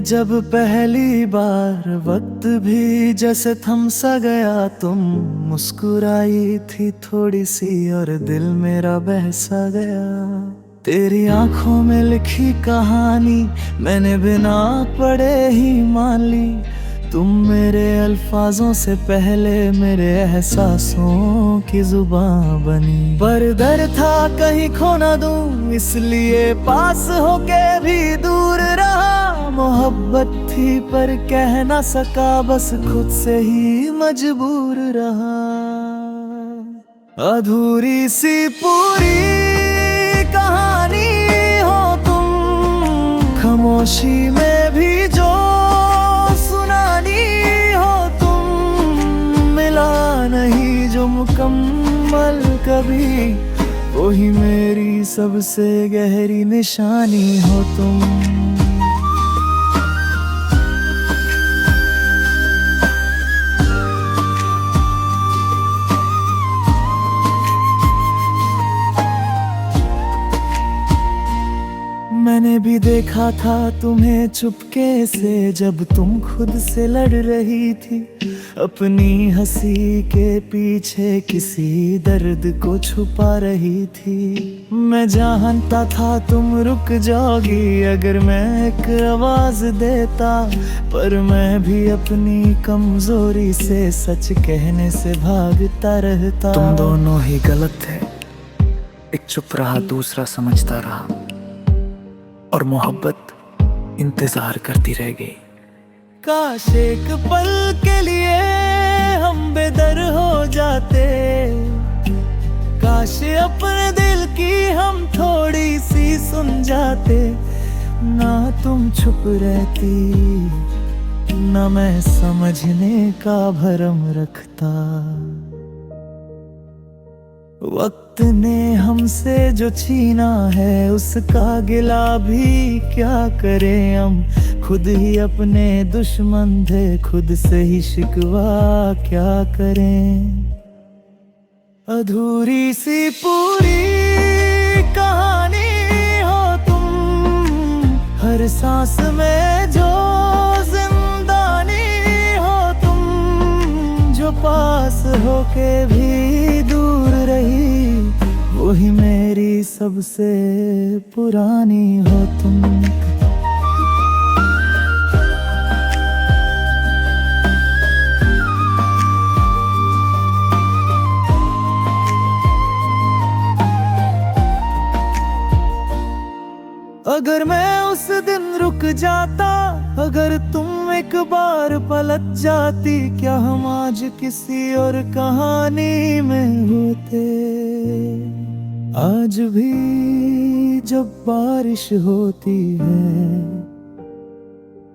जब पहली बार वक्त भी जैसे थम सा गया, तुम मुस्कुराई थी थोड़ी सी और दिल मेरा बहसा गया। तेरी आंखों में लिखी कहानी मैंने बिना पढ़े ही मान ली। तुम मेरे अल्फाजों से पहले मेरे एहसासों की जुबान बनी। पर डर था कहीं खो ना दूं, इसलिए पास होके भी दूर रहा। मोहब्बत थी पर कह ना सका, बस खुद से ही मजबूर रहा। अधूरी सी पूरी कहानी हो तुम, खामोशी में भी जो नहीं जो मुकम्मल कभी, वही मेरी सबसे गहरी निशानी हो तुम। मैंने भी देखा था तुम्हें चुपके से, जब तुम खुद से लड़ रही थी। अपनी हंसी के पीछे किसी दर्द को छुपा रही थी। मैं जानता था तुम रुक जाओगी अगर मैं एक आवाज देता, पर मैं भी अपनी कमजोरी से सच कहने से भागता रहता। तुम दोनों ही गलत थे, एक चुप रहा दूसरा समझता रहा, और मोहब्बत इंतजार करती रह गई। काश एक पल के लिए हम बेदर हो जाते, काश अपने दिल की हम थोड़ी सी सुन जाते। ना तुम चुप रहती, ना मैं समझने का भरम रखता। वक्त ने हमसे जो छीना है उसका गिला भी क्या करें हम। खुद ही अपने दुश्मन थे, खुद से ही शिकवा क्या करें। अधूरी सी पूरी कहानी हो तुम, हर सांस में जो जिंदानी हो तुम। जो पास होके भी दूर रही, वही मेरी सबसे पुरानी हो तुम। अगर मैं उस दिन रुक जाता, अगर तुम एक बार पलट जाती, क्या हम आज किसी और कहानी में होते। आज भी जब बारिश होती है,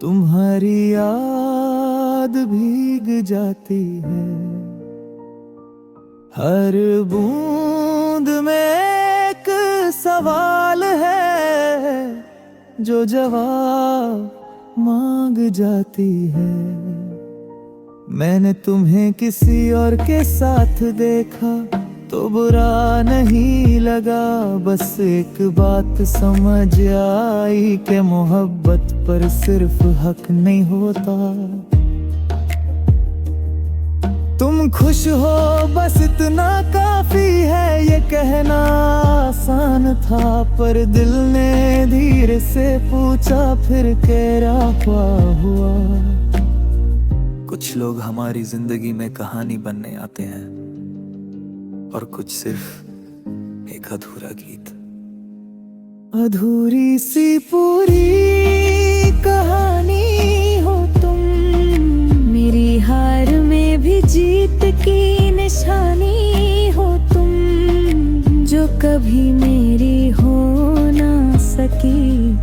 तुम्हारी याद भीग जाती है। हर बूंद में एक सवाल है जो जवाब मांग जाती है। मैंने तुम्हें किसी और के साथ देखा तो बुरा नहीं लगा, बस एक बात समझ आई कि मोहब्बत पर सिर्फ हक नहीं होता। तुम खुश हो बस इतना काफी है, ये कहना आसान था, पर दिल ने धीरे से पूछा फिर क्या हुआ। कुछ लोग हमारी जिंदगी में कहानी बनने आते हैं, और कुछ सिर्फ एक अधूरा गीत। अधूरी सी पूरी कहानी हो तुम, मेरी हार में भी जीत की निशानी हो तुम। जो कभी मेरी हो ना सकी,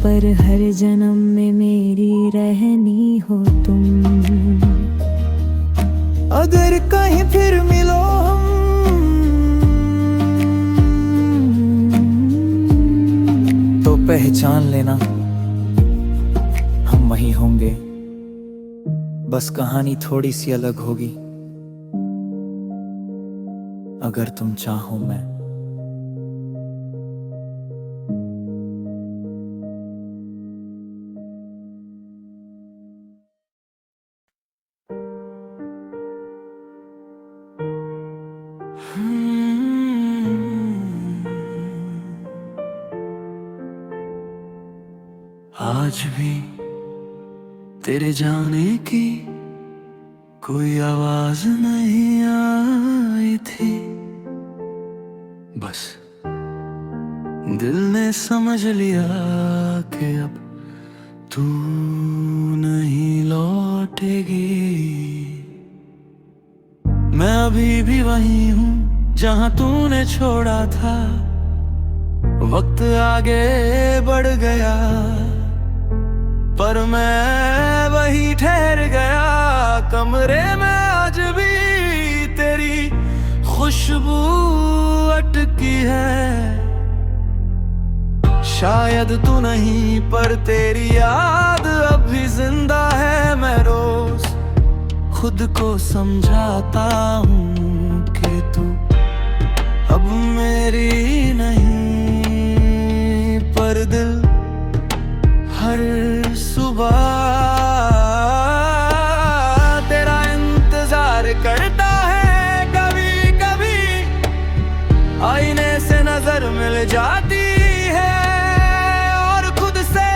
पर हर जन्म में मेरी रहनी हो तुम। अगर कहीं फिर मिलो तो पहचान लेना हम वही होंगे, बस कहानी थोड़ी सी अलग होगी। अगर तुम चाहो मैं आज भी तेरे जाने की कोई आवाज नहीं आई थी, बस दिल ने समझ लिया कि अब तू नहीं लौटेगी। मैं अभी भी वही हूँ जहाँ तूने छोड़ा था, वक्त आगे बढ़ गया पर मैं वही ठहर गया। कमरे में आज भी तेरी खुशबू अटकी है, शायद तू नहीं पर तेरी याद अब भी जिंदा है। मैं रोज खुद को समझाता हूँ कि तू अब मेरी नहीं, पर दिल हर सुबह तेरा इंतजार करता है। कभी कभी आईने से नजर मिल जाती है और खुद से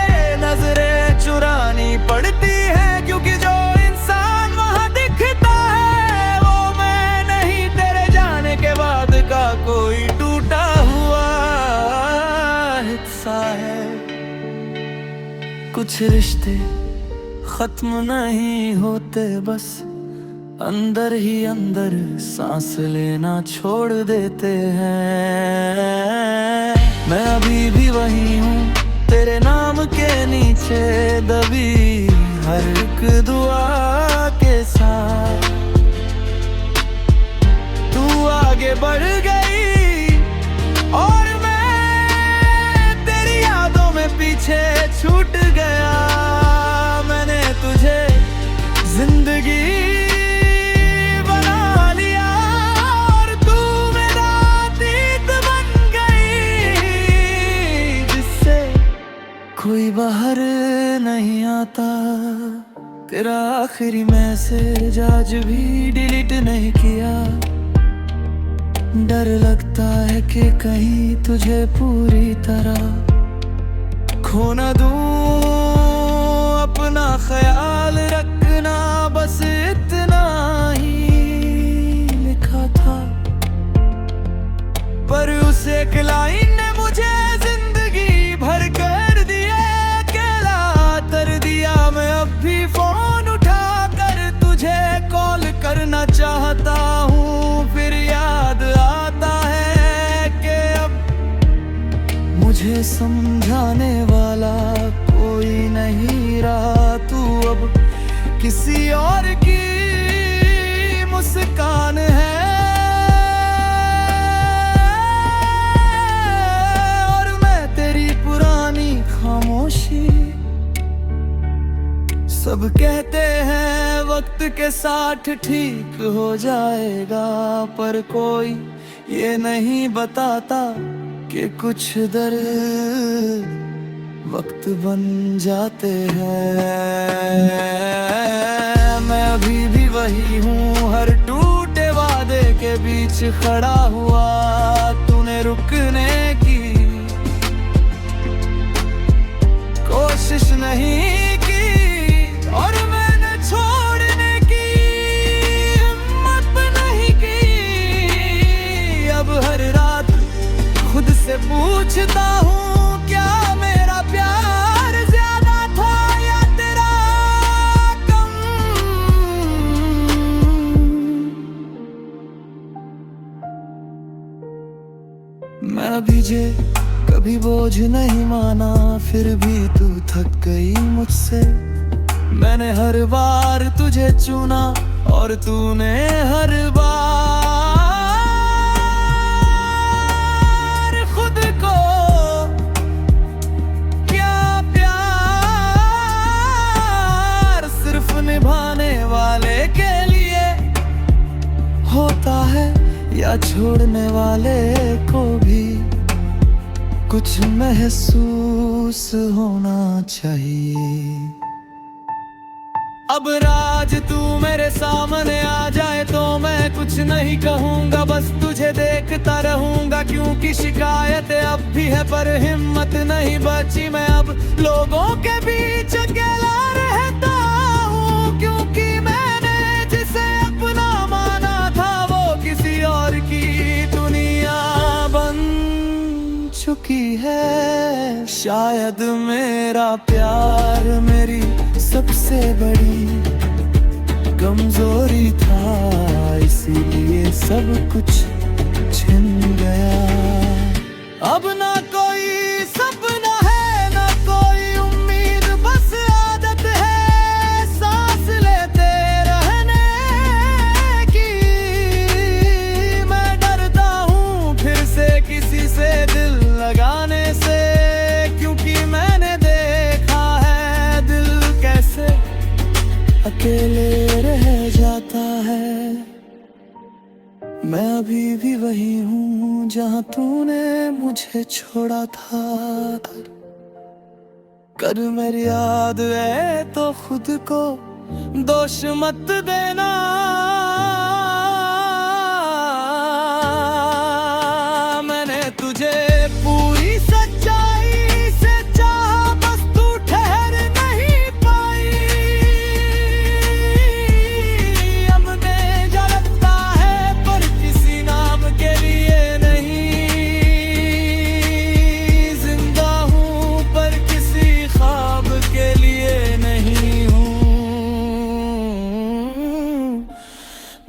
नजरें चुरानी पड़ती है, क्योंकि जो इंसान वहां दिखता है वो मैं नहीं। तेरे जाने के बाद का कोई टूटा हुआ हिस्सा है। कुछ रिश्ते खत्म नहीं होते, बस अंदर ही अंदर सांस लेना छोड़ देते हैं। मैं अभी भी वही हूँ तेरे नाम के नीचे दबी हर एक दुआ के साथ। तू आगे बढ़ गई और मैं तेरी यादों में पीछे छूट गया। मैंने तुझे जिंदगी बना लिया और तू मेरा अतीत बन गई, जिससे कोई बाहर नहीं आता। तेरा आखिरी मैसेज आज भी डिलीट नहीं किया, डर लगता है कि कहीं तुझे पूरी तरह खो न दूं। अपना ख्याल रखना बस इतना ही लिखा था, पर उस एक लाइन ने मुझे जिंदगी भर कर दिया अकेला कर दिया। मैं अब भी फोन उठा कर तुझे कॉल करना चाहता हूँ, फिर याद आता है कि अब मुझे समझाने वाला कोई नहीं रहा। तू अब किसी और की मुस्कान है और मैं तेरी पुरानी खामोशी। सब कहते हैं वक्त के साथ ठीक हो जाएगा, पर कोई ये नहीं बताता कि कुछ दर्द वक्त बन जाते हैं। मैं अभी भी वही हूँ हर टूटे वादे के बीच खड़ा हुआ। तूने रुकने की कोशिश नहीं की और मैंने छोड़ने की हिम्मत नहीं की। अब हर रात खुद से पूछता हूँ क्या मेरा प्यार ज्यादा था या तेरा कम। मैं अभी जे कभी बोझ नहीं माना, फिर भी तू थक गई मुझसे। मैंने हर बार तुझे चुना और तूने हर बार निभाने वाले के लिए होता है या छोड़ने वाले को भी कुछ महसूस होना चाहिए। अब राज तू मेरे सामने आ जाए तो मैं कुछ नहीं कहूँगा, बस तुझे देखता रहूँगा। क्योंकि शिकायत अब भी है पर हिम्मत नहीं बची। मैं अब लोगों के बीच अकेला रहता हूँ, क्योंकि मैंने जिसे अपना माना था वो किसी और की दुनिया बन चुकी है। शायद मेरा प्यार मेरी सबसे बड़ी कमजोरी था, इसीलिए सब कुछ छिन गया। अब ना कोई सपना है ना कोई उम्मीद, बस आदत है सांस लेते रहने की। मैं डरता हूँ फिर से किसी से दिल लगाने से, क्योंकि मैंने देखा है दिल कैसे अकेले रह जाता है। मैं अभी भी वही हूँ जहाँ तूने मुझे छोड़ा था। कर मेरी याद है तो खुद को दोष मत देना। मैंने तुझे पूरी सच्चाई से चाहा, बस तू ठहर नहीं पाई।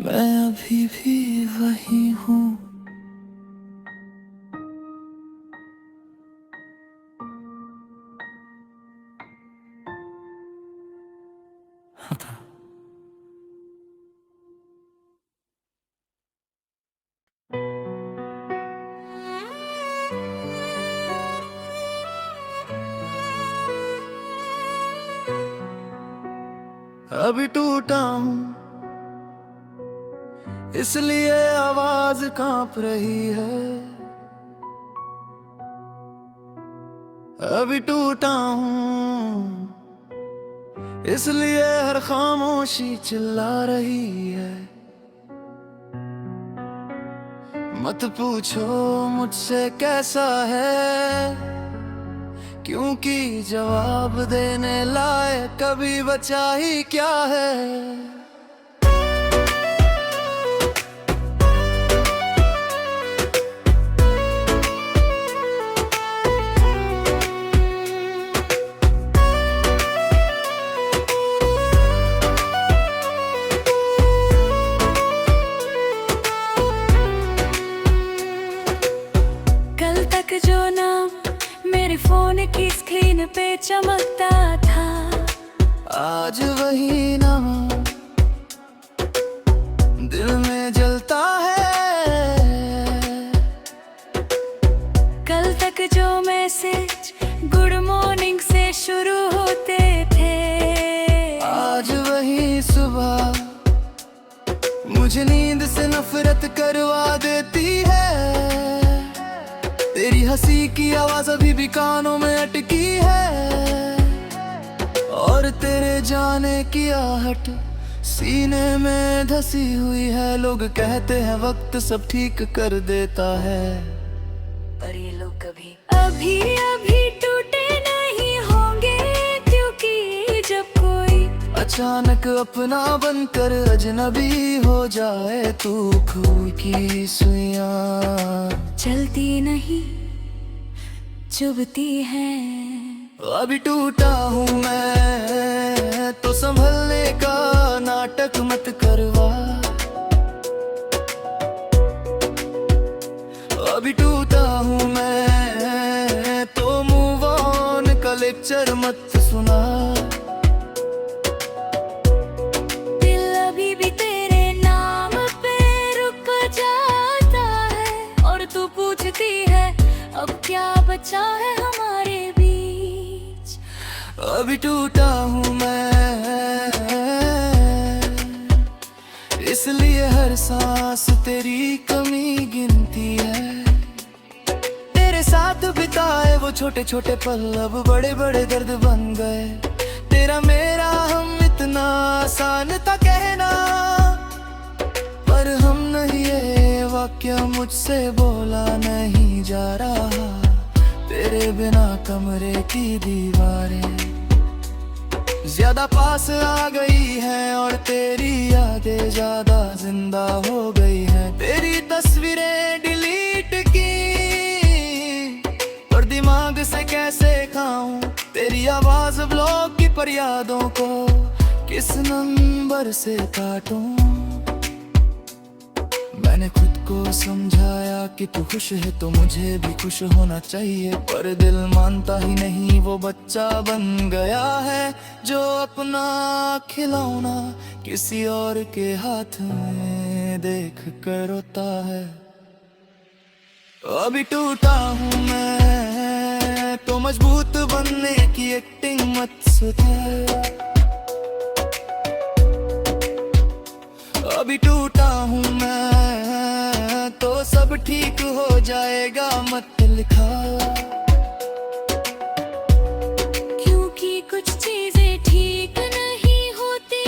मैं अभी भी वही हूँ। अभी टूटा हूँ इसलिए आवाज कांप रही है। अभी टूटा हूँ इसलिए हर खामोशी चिल्ला रही है। मत पूछो मुझसे कैसा है, क्योंकि जवाब देने लायक कभी बचा ही क्या है। कल तक जो नाम मेरे फोन की स्क्रीन पे चमकता था, आज वही नाम दिल में जलता है। कल तक जो मैसेज गुड मॉर्निंग से शुरू होते थे, आज वही सुबह मुझे नींद से नफरत करवा देती है। तेरी हंसी की आवाज अभी भी कानों में अटकी है, और तेरे जाने की आहट सीने में धसी हुई है। लोग कहते हैं वक्त सब ठीक कर देता है, पर ये लोग कभी अभी अभी टूटे नहीं होंगे। क्योंकि जब कोई अचानक अपना बनकर अजनबी हो जाए, तू खून की सुइयां चलती नहीं चुभती है। अभी टूटा हूँ मैं तो संभलने का नाटक मत करवा। अभी टूटा हूँ मैं तो मूव ऑन का लेक्चर मत सुना। दिल अभी भी तेरे नाम पे रुक जाता है, और तू पूछती है अब क्या बचा है हमारे बीच। अभी टूटा हूँ मैं इसलिए हर सांस तेरी कमी गिनती है। तेरे साथ बिताए वो छोटे छोटे पल अब बड़े बड़े दर्द बन गए। तेरा मेरा हम इतना आसान था कहना, पर हम नहीं क्या मुझसे बोला नहीं जा रहा, तेरे बिना कमरे की दीवारें ज्यादा पास आ गई हैं और तेरी यादें ज्यादा जिंदा हो गई हैं। तेरी तस्वीरें डिलीट की और दिमाग से कैसे खाऊं, तेरी आवाज ब्लॉक की पर यादों को किस नंबर से काटूं। मैंने खुद को समझाया कि तू खुश है तो मुझे भी खुश होना चाहिए, पर दिल मानता ही नहीं। वो बच्चा बन गया है जो अपना खिलौना किसी और के हाथ में देख कर रोता है। अभी टूटा हूँ मैं तो मजबूत बनने की एक्टिंग मत सुधार। अभी टूटा हूँ मैं तो सब ठीक हो जाएगा मत लिखा। क्योंकि कुछ चीजें ठीक नहीं होती,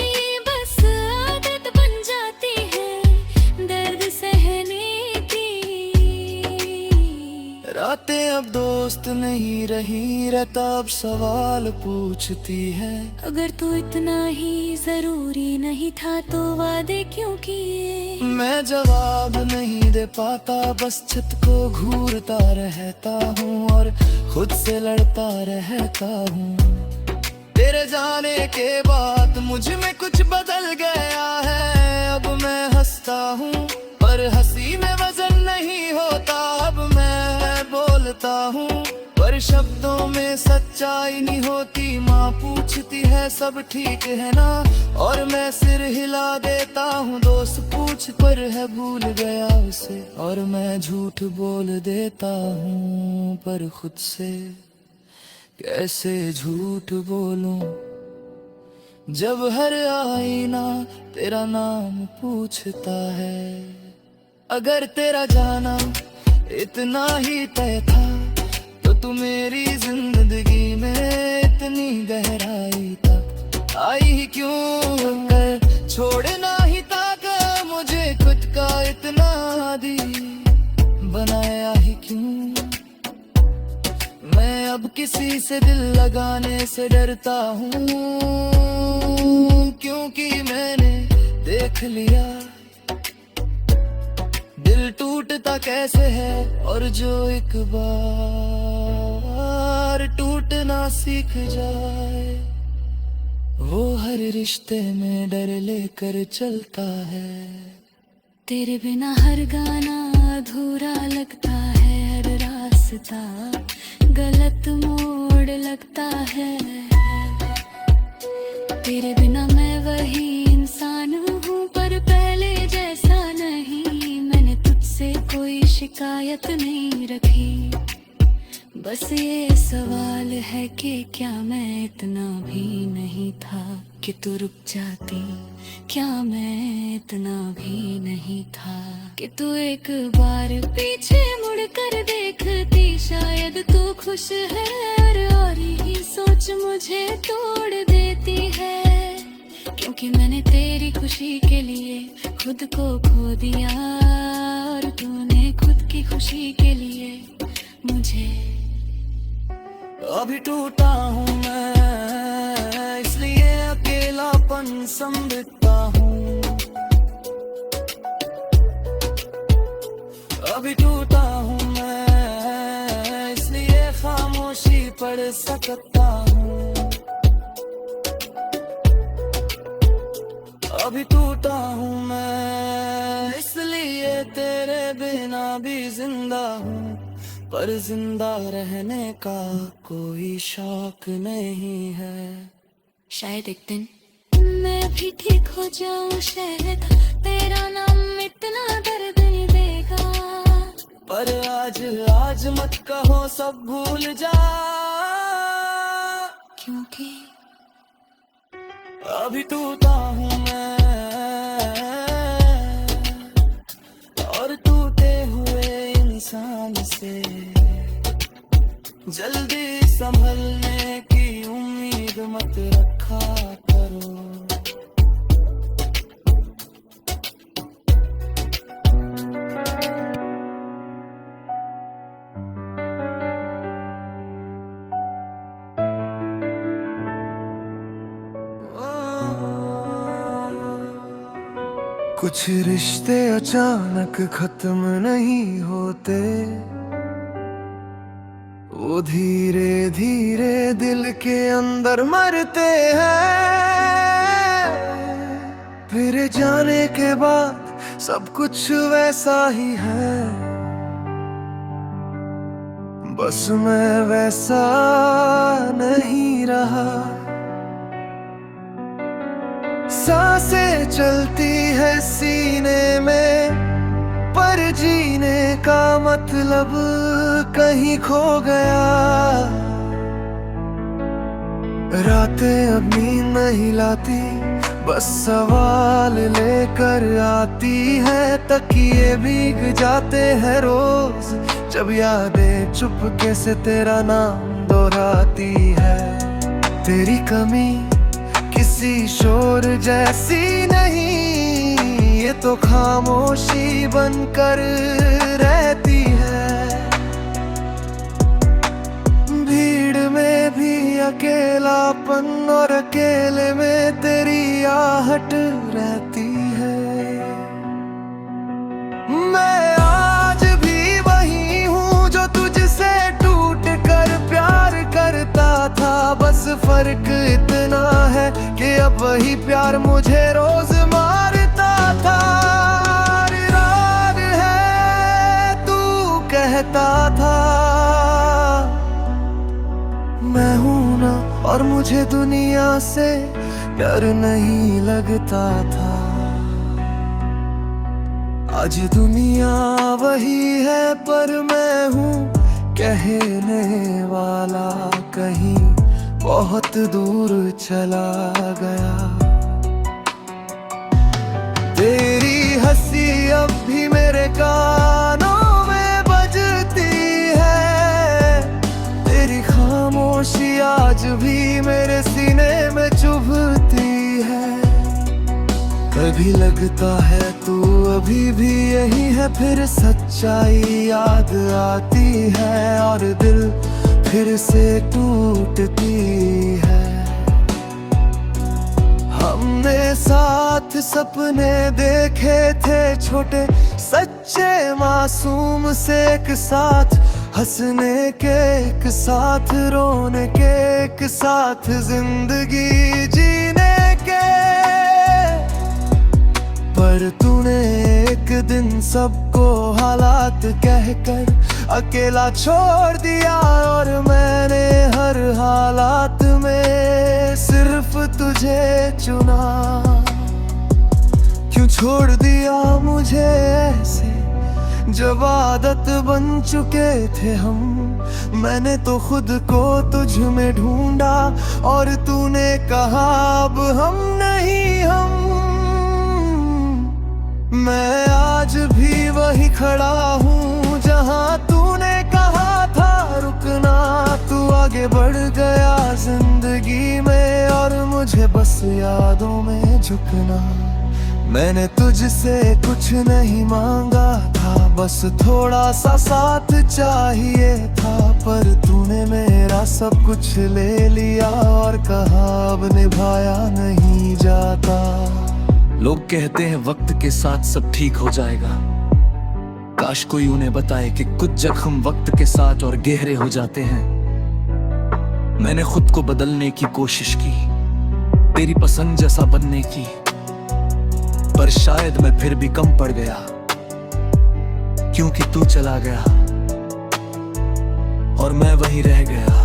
बस आदत बन जाती है दर्द सहने की। रातें अब दोस्त नहीं रही, रहता अब सवाल पूछती है। अगर तू इतना ही जरूरी नहीं था तो वादे क्यों किए। मैं जवाब नहीं दे पाता, बस छत को घूरता रहता हूँ और खुद से लड़ता रहता हूँ। तेरे जाने के बाद मुझ में कुछ बदल गया है। अब मैं हंसता हूँ पर हंसी में वजन नहीं होता। अब मैं बोलता हूँ पर शब्दों में सच्चाई नहीं होती। माँ पूछती है सब ठीक है ना, और मैं सिर हिला देता हूँ। दोस्त पूछ पर है भूल गया उसे, और मैं झूठ बोल देता हूँ पर खुद से कैसे झूठ बोलूं। जब हर आईना तेरा नाम पूछता है। अगर तेरा जाना इतना ही तय था तो तू मेरी जिंदगी में इतनी गहराई तक आई ही क्यों। कर छोड़ना ही था कि मुझे खुद का इतना आदी बनाया ही क्यों। मैं अब किसी से दिल लगाने से डरता हूँ, क्योंकि मैंने देख लिया दिल टूटता कैसे है। और जो एक बार टूटना सीख जाए वो हर रिश्ते में डर लेकर चलता है। तेरे बिना हर गाना अधूरा लगता है, हर रास्ता गलत मोड़ लगता है। तेरे बिना मैं वही इंसान हूँ पर पहले जैसा नहीं। मैंने तुझसे कोई शिकायत नहीं रखी, बस ये सवाल है कि क्या मैं इतना भी नहीं था कि तू रुक जाती। क्या मैं इतना भी नहीं था कि तू एक बार पीछे मुड़ कर देखती। शायद तू खुश है और ही सोच मुझे तोड़ देती है। क्योंकि मैंने तेरी खुशी के लिए खुद को खो दिया, और तूने खुद की खुशी के लिए मुझे। अभी टूटा हूँ मैं इसलिए अकेलापन समझता हूँ। अभी टूटा हूँ मैं इसलिए खामोशी पढ़ सकता हूँ। अभी टूटा हूँ मैं इसलिए तेरे बिना भी जिंदा हूँ, पर जिंदा रहने का कोई शौक नहीं है। शायद एक दिन मैं भी ठीक हो जाऊं, शायद तेरा नाम इतना दर्द नहीं देगा। पर आज मत कहो सब भूल जा, क्योंकि अभी टूटा हूँ मैं और टूटे हुए इंसान से जल्दी संभलने की उम्मीद मत रखा करो। कुछ रिश्ते अचानक खत्म नहीं होते, वो धीरे धीरे दिल के अंदर मरते हैं। फिर जाने के बाद सब कुछ वैसा ही है, बस मैं वैसा नहीं रहा। सांसें चलती है सीने में, पर जीने का मतलब कहीं खो गया। रातें अब नींद नहीं लाती, बस सवाल लेकर आती है। तकिए भीग जाते हैं रोज, जब यादें चुपके से तेरा नाम दोहराती है। तेरी कमी किसी शोर जैसी नहीं, ये तो खामोशी बनकर रहती है। भीड़ में भी अकेलापन, और अकेले में तेरी आहट रहती है। मैं आज भी वही हूँ जो तुझसे टूट कर प्यार करता था, बस फर्क इतना है कि अब वही प्यार मुझे रोज मारता था। याद है तू कहता था मैं हूं ना, और मुझे दुनिया से डर नहीं लगता था। आज दुनिया वही है, पर मैं हूँ कहने वाला कहीं बहुत दूर चला गया। तेरी हंसी अब भी मेरे कानों में बजती है, तेरी खामोशी आज भी मेरे सीने में चुभती है। कभी लगता है तू अभी भी यही है, फिर सच्चाई याद आती है और दिल फिर से टूटती है। हमने साथ सपने देखे थे छोटे सच्चे मासूम से, एक साथ हंसने के, एक साथ रोने के, एक साथ जिंदगी जीने के। पर तूने एक दिन सबको हालात कहकर अकेला छोड़ दिया, और मैंने हर हालात में सिर्फ तुझे चुना। क्यों छोड़ दिया मुझे ऐसे, जब आदत बन चुके थे हम। मैंने तो खुद को तुझ में ढूंढा, और तूने कहा अब हम नहीं हम। मैं आज भी वही खड़ा हूँ जहाँ तूने कहा था रुकना। तू आगे बढ़ गया जिंदगी में, और मुझे बस यादों में झुकना। मैंने तुझसे कुछ नहीं मांगा था, बस थोड़ा सा साथ चाहिए था। पर तूने मेरा सब कुछ ले लिया, और कहा अब निभाया नहीं जाता। लोग कहते हैं वक्त के साथ सब ठीक हो जाएगा, काश कोई उन्हें बताए कि कुछ जख्म वक्त के साथ और गहरे हो जाते हैं। मैंने खुद को बदलने की कोशिश की, तेरी पसंद जैसा बनने की, पर शायद मैं फिर भी कम पड़ गया, क्योंकि तू चला गया और मैं वहीं रह गया।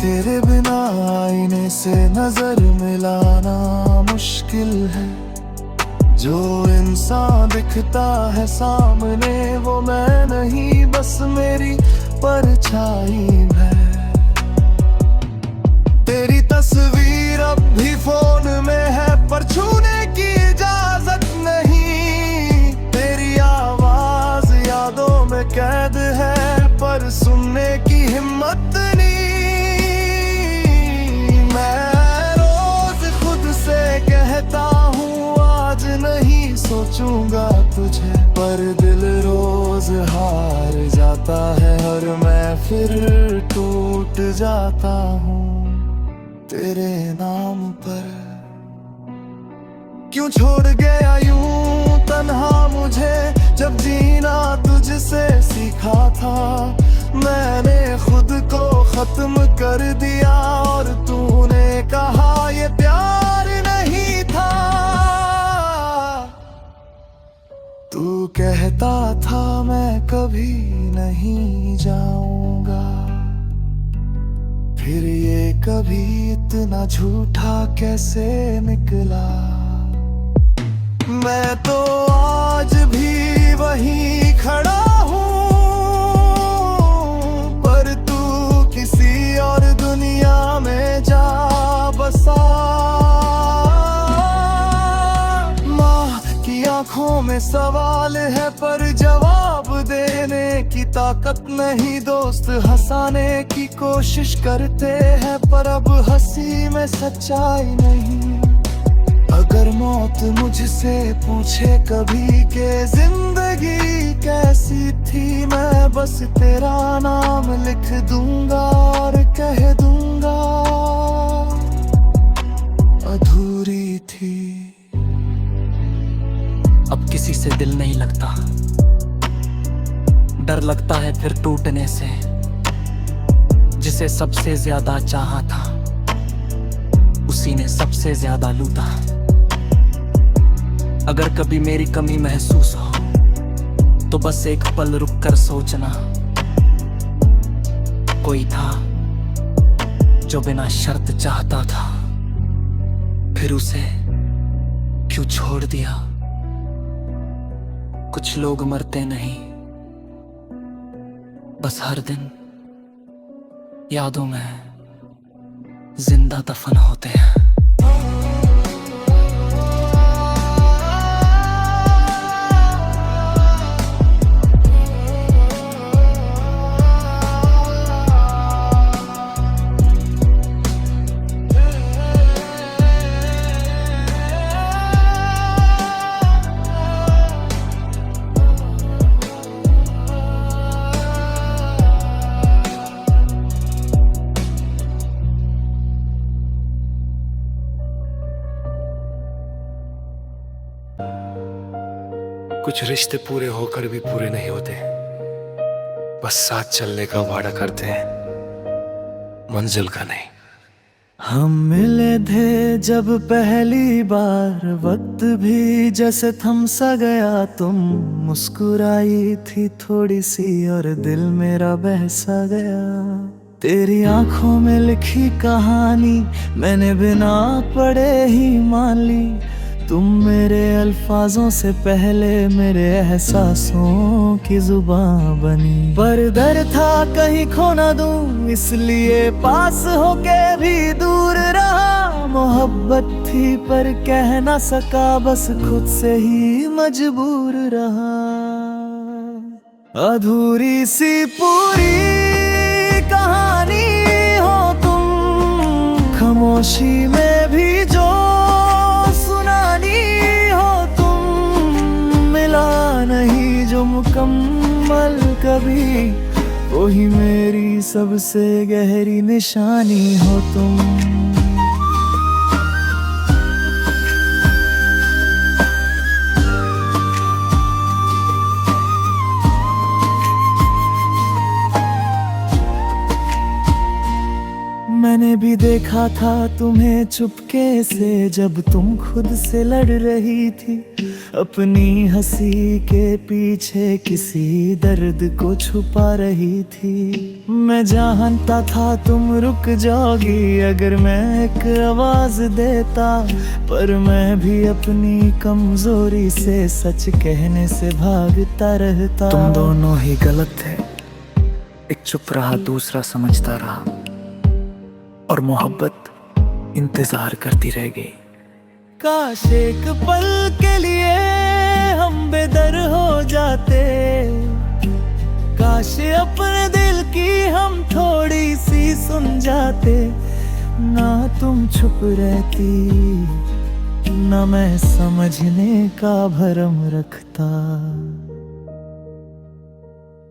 तेरे बिना आईने से नजर मिलाना मुश्किल है। जो इंसान दिखता है सामने वो मैं नहीं, बस मेरी परछाई है। तेरी तस्वीर अब भी फोन में है, पर छूने की इजाजत नहीं। तेरी आवाज यादों में कैद है, पर सुनने की हिम्मत नहीं। मैं रोज खुद से कहता हूँ आज नहीं सोचूंगा तुझे, पर दिल रोज हार जाता है और मैं फिर टूट जाता हूँ तेरे नाम पर। क्यों छोड़ गया यूं तन्हा मुझे, जब जीना तुझसे सीखा था। मैंने खुद को खत्म कर दिया और तूने कहा ये प्यार नहीं था। तू कहता था मैं कभी नहीं जाऊंगा, फिर ये कभी इतना झूठा कैसे निकला। मैं तो आज भी वहीं खड़ा हूँ, पर तू किसी और दुनिया में जा बसा। माँ की आंखों में सवाल है पर जवाब देने की ताकत नहीं। दोस्त हंसाने की कोशिश करते हैं पर अब हंसी में सच्चाई नहीं। अगर मौत मुझसे पूछे कभी के जिंदगी कैसी थी, मैं बस तेरा नाम लिख दूंगा और कह दूंगा अधूरी थी। अब किसी से दिल नहीं लगता, डर लगता है फिर टूटने से। जिसे सबसे ज्यादा चाहा था उसी ने सबसे ज्यादा लूटा। अगर कभी मेरी कमी महसूस हो तो बस एक पल रुक कर सोचना, कोई था जो बिना शर्त चाहता था, फिर उसे क्यों छोड़ दिया। कुछ लोग मरते नहीं, बस हर दिन यादों में जिंदा दफन होते हैं। कुछ रिश्ते पूरे होकर भी पूरे नहीं होते, बस साथ चलने का वादा करते हैं, मंजिल का नहीं। हम मिले थे जब पहली बार, वक्त भी जैसे थम सा गया। तुम मुस्कुराई थी थोड़ी सी और दिल मेरा बहसा गया। तेरी आंखों में लिखी कहानी मैंने बिना पढ़े ही मान ली। तुम मेरे अल्फाजों से पहले मेरे एहसासों की जुबान बनी। पर डर था कहीं खो ना दूं, इसलिए पास होके भी दूर रहा। मोहब्बत थी पर कह ना सका, बस खुद से ही मजबूर रहा। अधूरी सी पूरी कहानी हो तुम, खामोशी में भी जो नहीं जो मुकम्मल कभी, वही मेरी सबसे गहरी निशानी हो तुम। मैंने भी देखा था तुम्हें चुपके से, जब तुम खुद से लड़ रही थी। अपनी हंसी के पीछे किसी दर्द को छुपा रही थी। मैं जानता था तुम रुक जाओगी अगर मैं एक आवाज देता, पर मैं भी अपनी कमजोरी से सच कहने से भागता रहता। तुम दोनों ही गलत थे, एक चुप रहा दूसरा समझता रहा, और मोहब्बत इंतजार करती रह गई। काश एक पल के लिए हम बेदर हो जाते, काश अपने दिल की हम थोड़ी सी सुन जाते। ना तुम चुप रहती, ना मैं समझने का भरम रखता।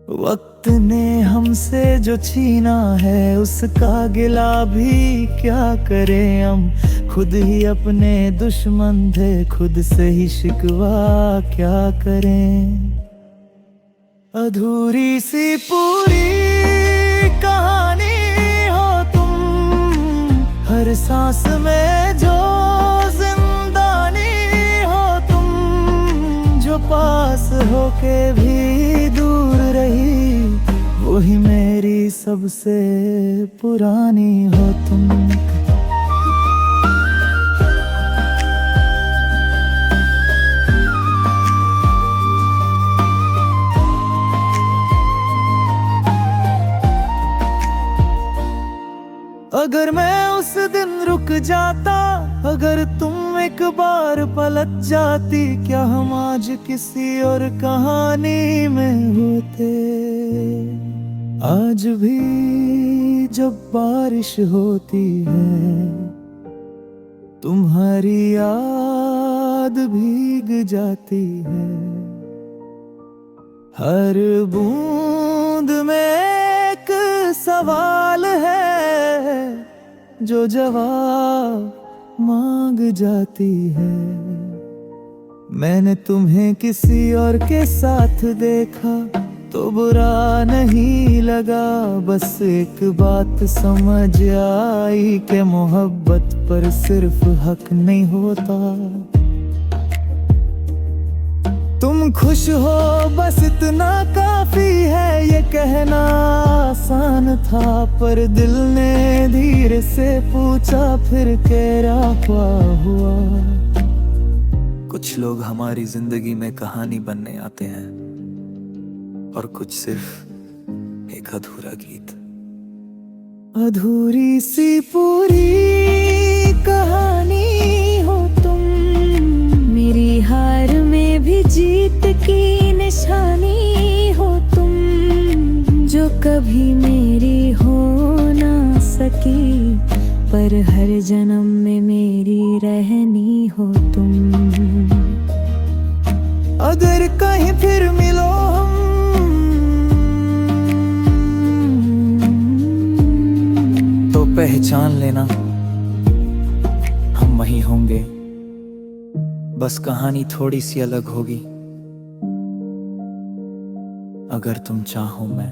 वक्त ने हमसे जो छीना है उसका गिला भी क्या करें हम। खुद ही अपने दुश्मन थे, खुद से ही शिकवा क्या करें। अधूरी सी पूरी कहानी हो तुम, हर सांस में जो जिंदानी हो तुम। जो पास होके भी दूर रही, वही मेरी सबसे पुरानी हो तुम। अगर मैं उस दिन रुक जाता, अगर तुम एक बार पलट जाती, क्या हम आज किसी और कहानी में होते। आज भी जब बारिश होती है, तुम्हारी याद भीग जाती है। हर बूंद में एक सवाल है जो जवाब मांग जाती है। मैंने तुम्हें किसी और के साथ देखा तो बुरा नहीं लगा, बस एक बात समझ आई कि मोहब्बत पर सिर्फ हक नहीं होता। तुम खुश हो बस इतना काफी है, ये कहना आसान था, पर दिल ने धीरे से पूछा फिर क्या हुआ। कुछ लोग हमारी जिंदगी में कहानी बनने आते हैं और कुछ सिर्फ एक अधूरा गीत। अधूरी सी पूरी कहानी हो तुम, मेरी हार में भी जीत की निशानी हो तुम। जो कभी मेरी हो ना सकी, पर हर जन्म में मेरी रहनी हो तुम। अगर कहीं फिर मिलो तो पहचान लेना हम वही होंगे, बस कहानी थोड़ी सी अलग होगी। अगर तुम चाहो मैं